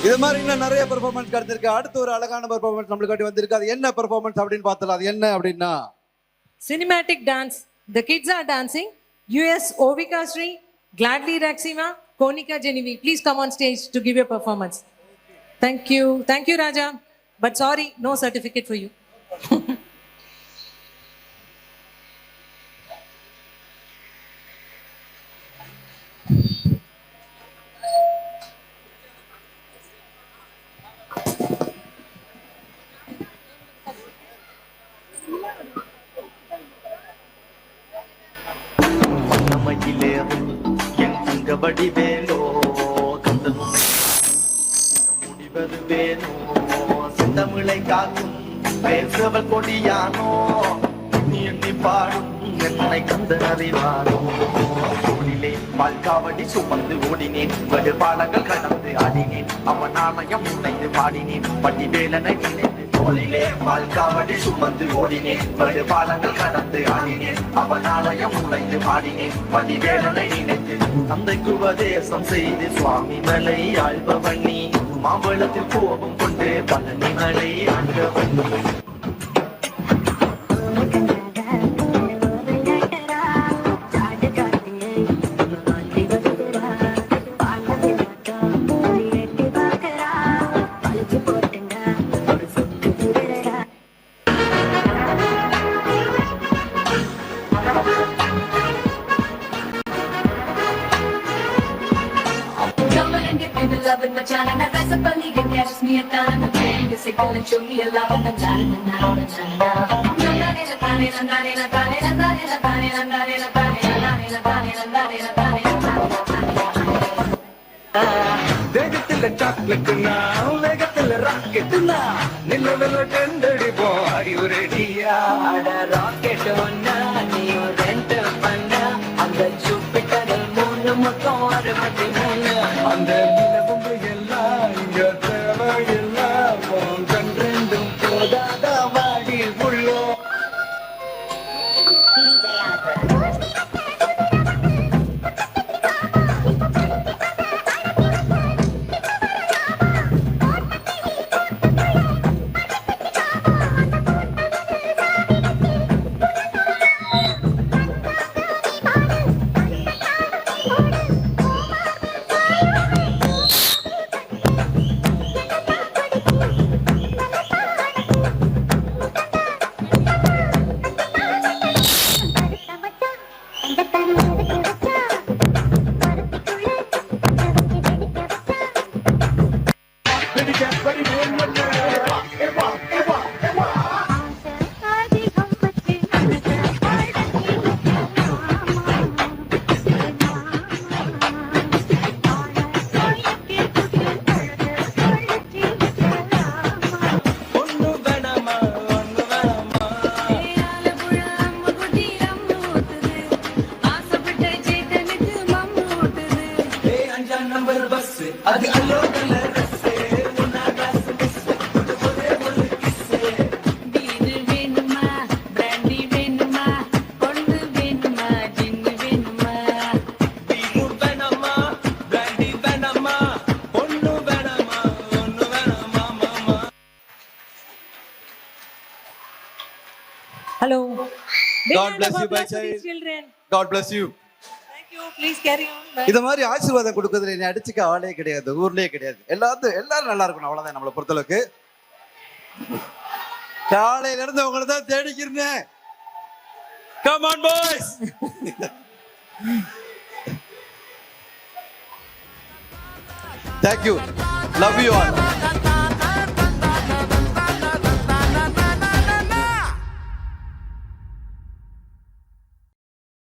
இது மாதிரி இன்னும் நிறைய பெர்ஃபார்மன்ஸ் கிடைச்சிருக்கு. அடுத்து ஒரு அழகான பெர்ஃபார்மன்ஸ் நம்மளுக்கு வந்திருக்கு. அது என்ன பெர்ஃபார்மன்ஸ் அப்படின்னு பார்த்தலாம். அது என்ன அப்படின்னா cinematic dance. The kids are dancing. US Ovika Sri, Gladly Raxima, Konika Genevieve. Please come on stage to give your performance. Thank you. Thank you, Raja. But sorry, no certificate for you. வடிவேலோ கந்தனும் முடிவது வேணோ செந்தமிழை காக்கும் பேசவல் கொடியானோ எண்ணி பாடும் என்னை கந்த அறிவானோ தோளிலே பால்காவடி சுமந்து ஓடினேன் வெடு பாலங்கள் கடந்து ஆடினேன் அவன் ஆலயம் உடைந்து பாடினேன் வடிவேலனை நினைத்து தோளிலே பால்காவடி சுமந்து ஓடினேன் வெடு பாலங்கள் கடந்து ஆடினேன் அவன் ஆலயம் உடைந்து பாடினேன் வடிவேலனை நினைத்து தந்தைக்கு உபதேசம் செய்து சுவாமி மலை ஆழ்பவன் நீ மாம்பழத்தில் கோபம் கொண்டு பழனி மலை ஆழ்பவன் loving my channel, and that's a bunny that catches me a time. The train is sickle and show me a love and I'm not வேகத்தில் சாக்லேட்டுனா வேகத்தில் ராக்கெட்டுனா நிலவில் டெண்டடி போடி ஒரு டியா ராக்கெட் ஒன்னா நீ ரெண்ட் பண்ண அந்த ஜூபிட்டர் மூணு மொத்தம் 63 அந்த நிலவுங்க எல்லாம் இங்க தேவையெல்லாம் கண்டெண்டும் போதாத வாடி உள்ளோ அது அல்லோ கலர் ரஸ்ஸே உன்னா கிளாஸ் மிஸ் ஒரே கிஸ்ஸே பீர் வேணுமா பிராண்டி வேணுமா பொண்ணு வேணுமா ஜின்னு வேணுமா பீர் வேணுமா பிராண்டி வேணுமா பொண்ணு வேணுமா ஒண்ணு வேணுமா மாமா. Hello. God bless you, my children. God bless you. Please carry on. இத மாதிரி ஆசீர்வாதம் கொடுக்கிறதுல நீ அடிச்சுக்க ஆளே கிடையாது, ஊர்லயே கிடையாது. எல்லாரும் நல்லா இருக்கணும், அவ்வளவுதான் நம்மளை பொறுத்தளவுக்கு. காலையில இருந்து உங்களை தான் தேடிக்கிறேன். Come on boys. Thank you. Love you all.